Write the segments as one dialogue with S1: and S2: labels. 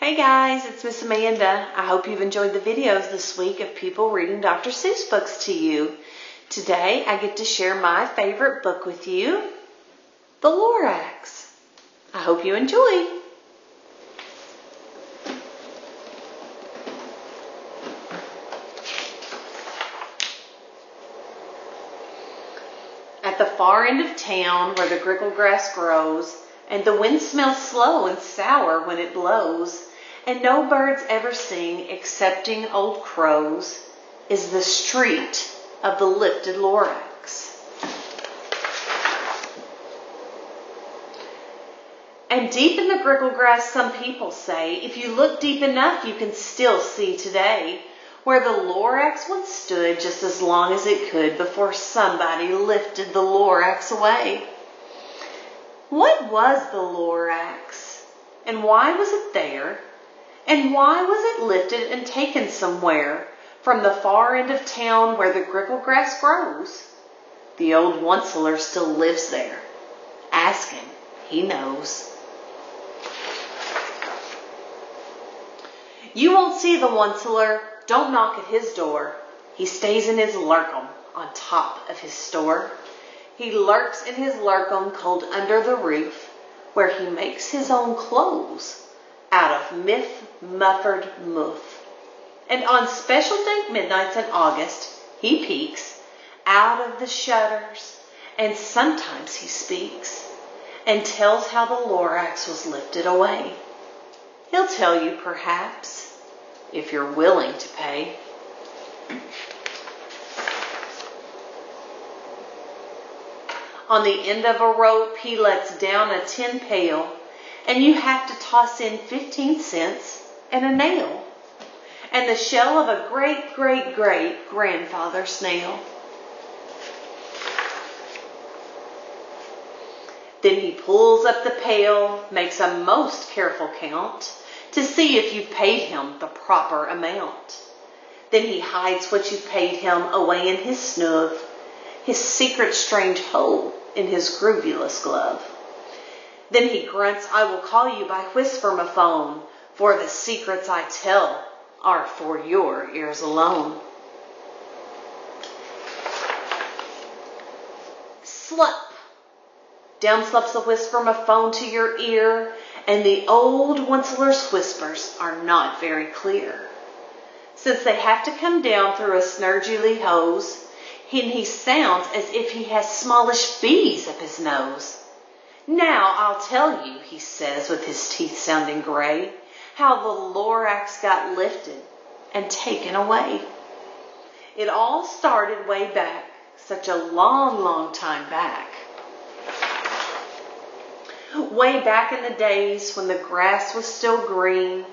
S1: Hey guys, it's Miss Amanda. I hope you've enjoyed the videos this week of people reading Dr. Seuss books to you. Today I get to share my favorite book with you, The Lorax. I hope you enjoy. At the far end of town where the grickle grass grows, and the wind smells slow and sour when it blows, and no birds ever sing excepting old crows, is the street of the lifted Lorax. And deep in the grickle grass, some people say, if you look deep enough, you can still see today where the Lorax once stood just as long as it could before somebody lifted the Lorax away. What was the Lorax? And why was it there? And why was it lifted and taken somewhere from the far end of town where the grickle grass grows? The old Onceler still lives there. Ask him, he knows. You won't see the Onceler. Don't knock at his door. He stays in his lurkum on top of his store. He lurks in his lurkum cold under the roof, where he makes his own clothes out of muffered muff. And on special dank midnights in August, he peeks out of the shutters, and sometimes he speaks and tells how the Lorax was lifted away. He'll tell you, perhaps, if you're willing to pay. On the end of a rope, he lets down a tin pail, and you have to toss in 15 cents and a nail, and the shell of a great-great-great-grandfather snail. Then he pulls up the pail, makes a most careful count to see if you've paid him the proper amount. Then he hides what you've paid him away in his snub, his secret strange hole in his groovulous glove. Then he grunts, I will call you by whisper-ma-phone, for the secrets I tell are for your ears alone. Slup! Down slups the whisper-ma-phone to your ear, and the old Onceler's whispers are not very clear, since they have to come down through a snurgily hose, and he sounds as if he has smallish bees up his nose. Now I'll tell you, he says with his teeth sounding gray, how the Lorax got lifted and taken away. It all started way back, such a long, long time back. Way back in the days when the grass was still green,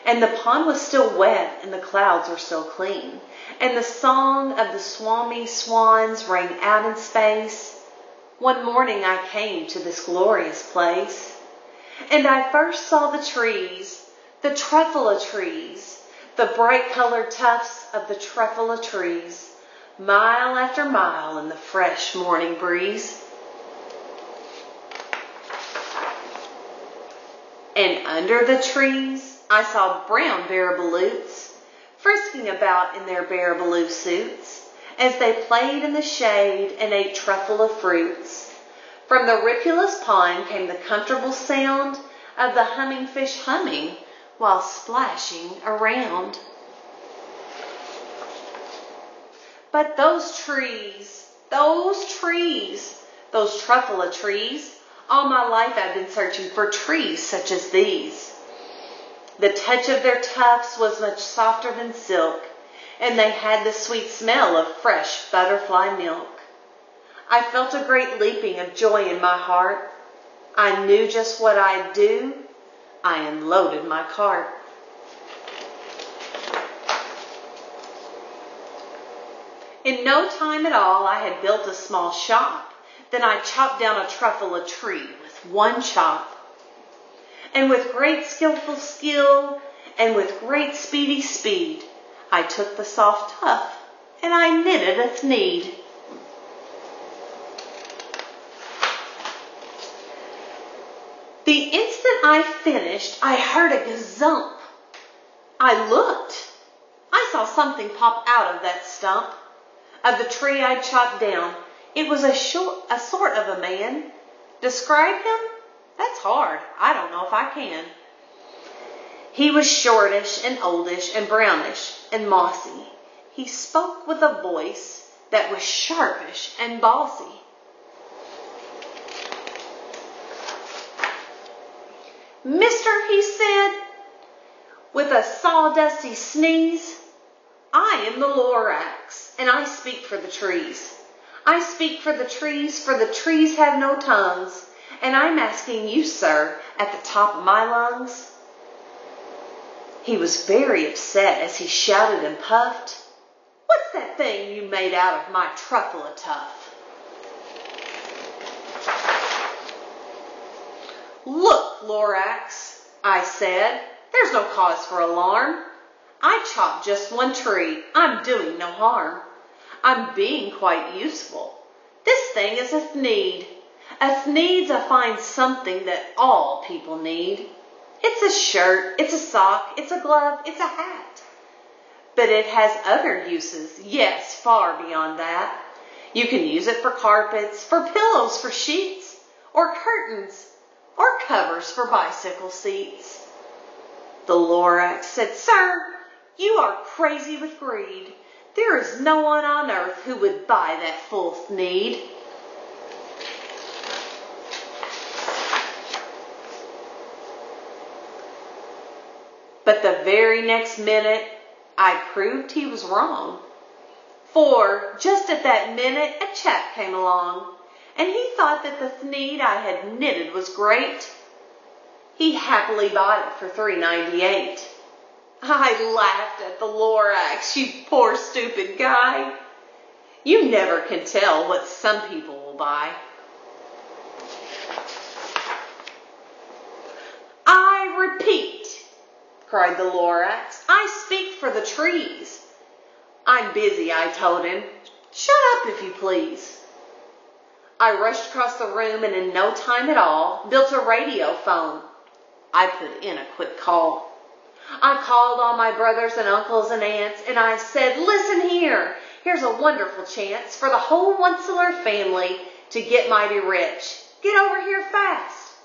S1: and the pond was still wet, and the clouds were still clean, and the song of the swami swans rang out in space. One morning I came to this glorious place, and I first saw the trees, the truffula trees, the bright-colored tufts of the truffula trees, mile after mile in the fresh morning breeze. And under the trees, I saw brown baraballoots frisking about in their baraballoo suits as they played in the shade and ate truffula fruits. From the ripulous pond came the comfortable sound of the humming fish humming while splashing around. But those trees, those truffula trees, all my life I've been searching for trees such as these. The touch of their tufts was much softer than silk, and they had the sweet smell of fresh butterfly milk. I felt a great leaping of joy in my heart. I knew just what I'd do. I unloaded my cart. In no time at all, I had built a small shop. Then I chopped down a truffula tree with one chop. And with great skillful skill and with great speedy speed, I took the soft tuft and I knitted its need. The instant I finished, I heard a gazump. I looked. I saw something pop out of that stump of the tree I'd chopped down. It was a sort of a man. Describe him? That's hard. I don't know if I can. He was shortish and oldish and brownish and mossy. He spoke with a voice that was sharpish and bossy. Mister, he said, with a sawdusty sneeze, I am the Lorax, and I speak for the trees. I speak for the trees have no tongues, and I'm asking you, sir, at the top of my lungs. He was very upset as he shouted and puffed, What's that thing you made out of my truffle a tuff? Look, Lorax, I said, there's no cause for alarm. I chopped just one tree. I'm doing no harm. I'm being quite useful. This thing is a thneed. A thneed's a fine something that all people need. It's a shirt, it's a sock, it's a glove, it's a hat. But it has other uses, yes, far beyond that. You can use it for carpets, for pillows, for sheets, or curtains, or covers for bicycle seats. The Lorax said, Sir, you are crazy with greed. There is no one on earth who would buy that full thneed. But the very next minute, I proved he was wrong. For just at that minute, a chap came along, and he thought that the thneed I had knitted was great. He happily bought it for $3.98. I laughed at the Lorax, you poor stupid guy. You never can tell what some people will buy. I repeat, cried the Lorax, I speak for the trees. I'm busy, I told him. Shut up, if you please. I rushed across the room and in no time at all built a radio phone. I put in a quick call. I called all my brothers and uncles and aunts, and I said, Listen here, here's a wonderful chance for the whole Swivl family to get mighty rich. Get over here fast.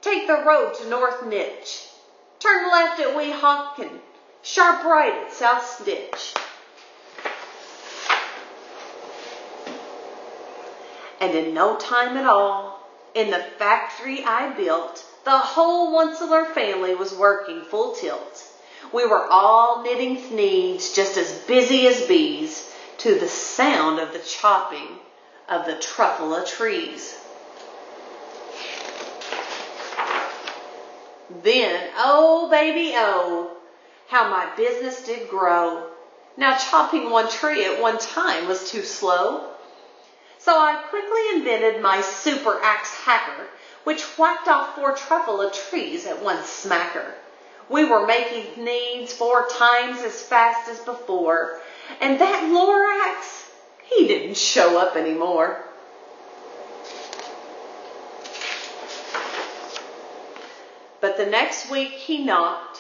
S1: Take the road to North Nitch. Turn left at Weehawken, sharp right at South Stitch. And in no time at all, in the factory I built, the whole Swivl family was working full tilt. We were all knitting thneeds, just as busy as bees, to the sound of the chopping of the truffle trees. Then, oh baby, oh, how my business did grow. Now chopping one tree at one time was too slow. So I quickly invented my super axe hacker, which whacked off 4 truffle trees at one smacker. We were making thneeds 4 times as fast as before, and that Lorax, he didn't show up anymore. But the next week he knocked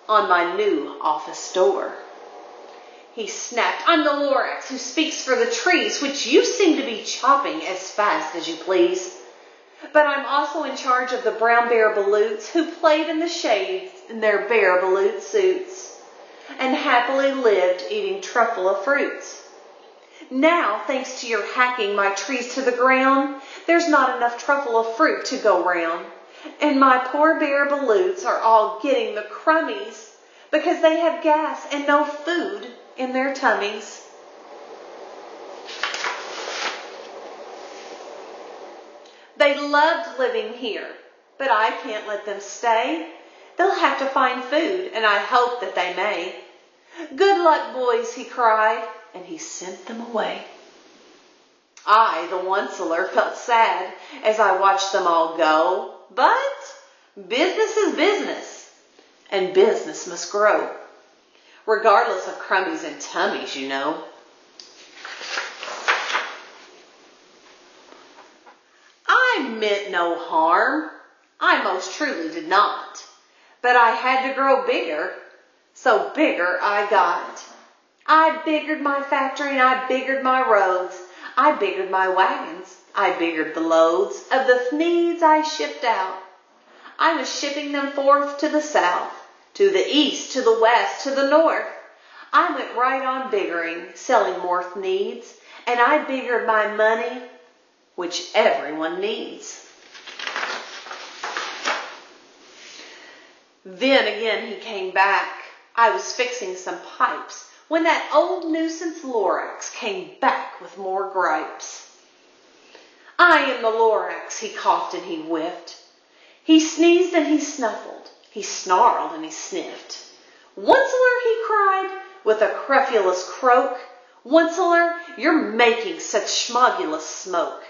S1: on my new office door. He snapped, I'm the Lorax who speaks for the trees, which you seem to be chopping as fast as you please. But I'm also in charge of the brown bear baloots who played in the shades in their bear baloot suits and happily lived eating truffle fruits. Now, thanks to your hacking my trees to the ground, there's not enough truffle fruit to go round. And my poor bear baloots are all getting the crummies because they have gas and no food in their tummies. They loved living here, but I can't let them stay. They'll have to find food, and I hope that they may. Good luck, boys, he cried, and he sent them away. I, the Swivl, felt sad as I watched them all go, but business is business, and business must grow, regardless of crummies and tummies, you know. I meant no harm. I most truly did not. But I had to grow bigger, so bigger I got. I biggered my factory and I biggered my roads. I biggered my wagons. I biggered the loads of the needs I shipped out. I was shipping them forth to the south, to the east, to the west, to the north. I went right on biggering, selling more needs, and I biggered my money, which everyone needs. Then again he came back. I was fixing some pipes when that old nuisance Lorax came back with more gripes. I am the Lorax, he coughed and he whiffed. He sneezed and he snuffled. He snarled and he sniffed. Onceler, he cried with a crefulous croak. Onceler, you're making such schmogulous smoke.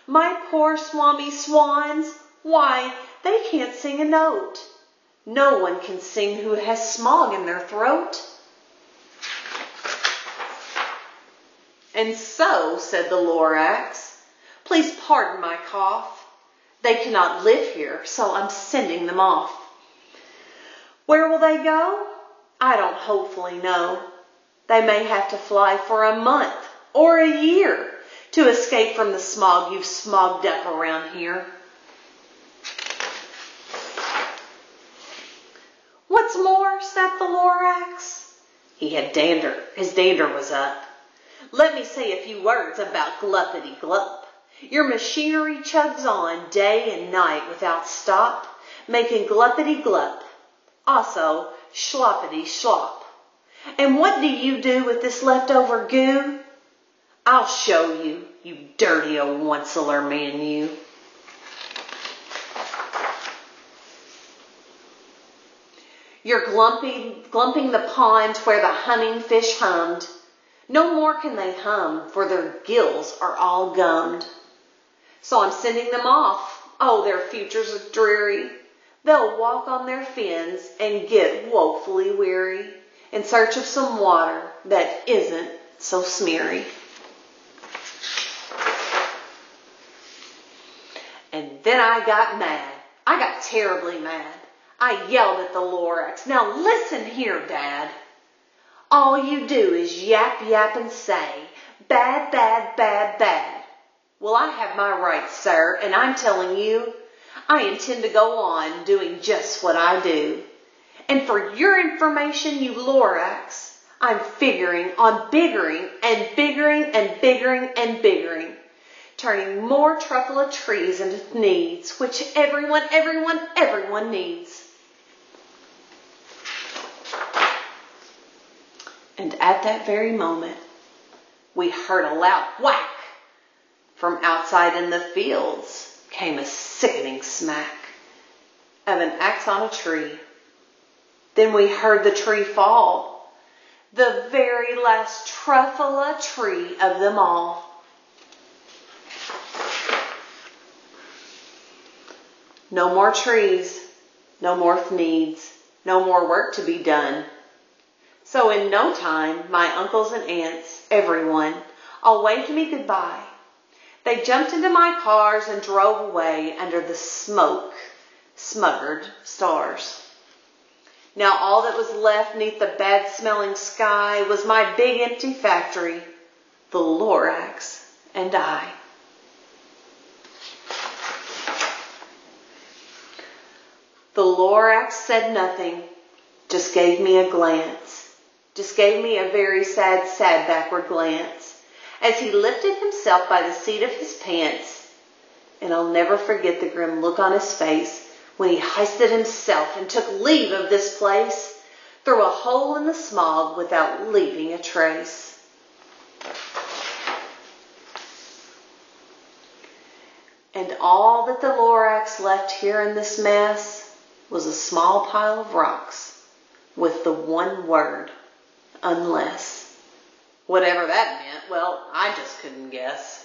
S1: My poor swami swans, why, they can't sing a note. No one can sing who has smog in their throat. And so, said the Lorax, please pardon my cough. They cannot live here, so I'm sending them off. Where will they go? I don't hopefully know. They may have to fly for a month or a year to escape from the smog you've smogged up around here. What's more, snapped the Lorax. He had dander. His dander was up. Let me say a few words about gluppity glup. Your machinery chugs on day and night without stop, making gluppity glup. Also, sloppity slop. And what do you do with this leftover goo? I'll show you, you dirty old onceler man, you. You're glumping the pond where the humming fish hummed. No more can they hum, for their gills are all gummed. So I'm sending them off. Oh, their futures are dreary. They'll walk on their fins and get woefully weary in search of some water that isn't so smeary. And then I got mad. I got terribly mad. I yelled at the Lorax. Now listen here, Dad. All you do is yap, yap, and say, bad, bad, bad, bad. Well, I have my rights, sir, and I'm telling you, I intend to go on doing just what I do. And for your information, you Lorax, I'm figuring on biggering and biggering and biggering and biggering, turning more truffle of trees into needs, which everyone needs. And at that very moment, we heard a loud whack. From outside in the fields came a sickening smack of an axe on a tree. Then we heard the tree fall, the very last truffula tree of them all. No more trees, no more needs, no more work to be done. So in no time, my uncles and aunts, everyone, all waved me goodbye. They jumped into my cars and drove away under the smoke-smuggered stars. Now all that was left neath the bad-smelling sky was my big empty factory, the Lorax and I. The Lorax said nothing, just gave me a glance, just gave me a very sad backward glance, as he lifted himself by the seat of his pants, and I'll never forget the grim look on his face when he hoisted himself and took leave of this place through a hole in the smog without leaving a trace. And all that the Lorax left here in this mess was a small pile of rocks with the one word, unless. Whatever that meant, well, I just couldn't guess.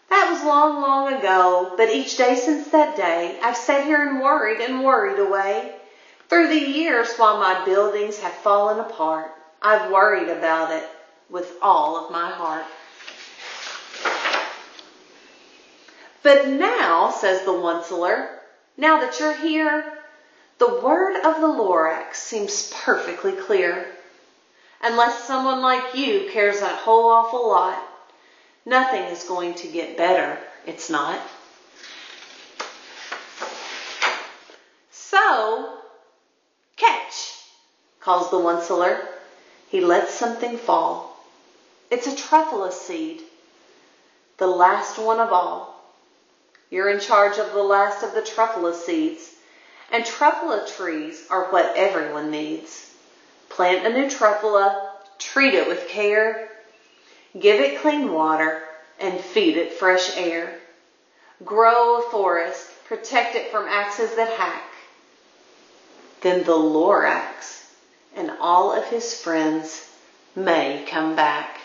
S1: That was long, long ago, but each day since that day, I've sat here and worried away. Through the years, while my buildings have fallen apart, I've worried about it with all of my heart. But now, says the onceler, Now that you're here, the word of the Lorax seems perfectly clear. Unless someone like you cares a whole awful lot, nothing is going to get better, it's not. So, catch, calls the onceler. He lets something fall. It's a truffula seed, the last one of all. You're in charge of the last of the truffula seeds, and truffula trees are what everyone needs. Plant a new truffula, treat it with care, give it clean water, and feed it fresh air. Grow a forest, protect it from axes that hack. Then the Lorax and all of his friends may come back.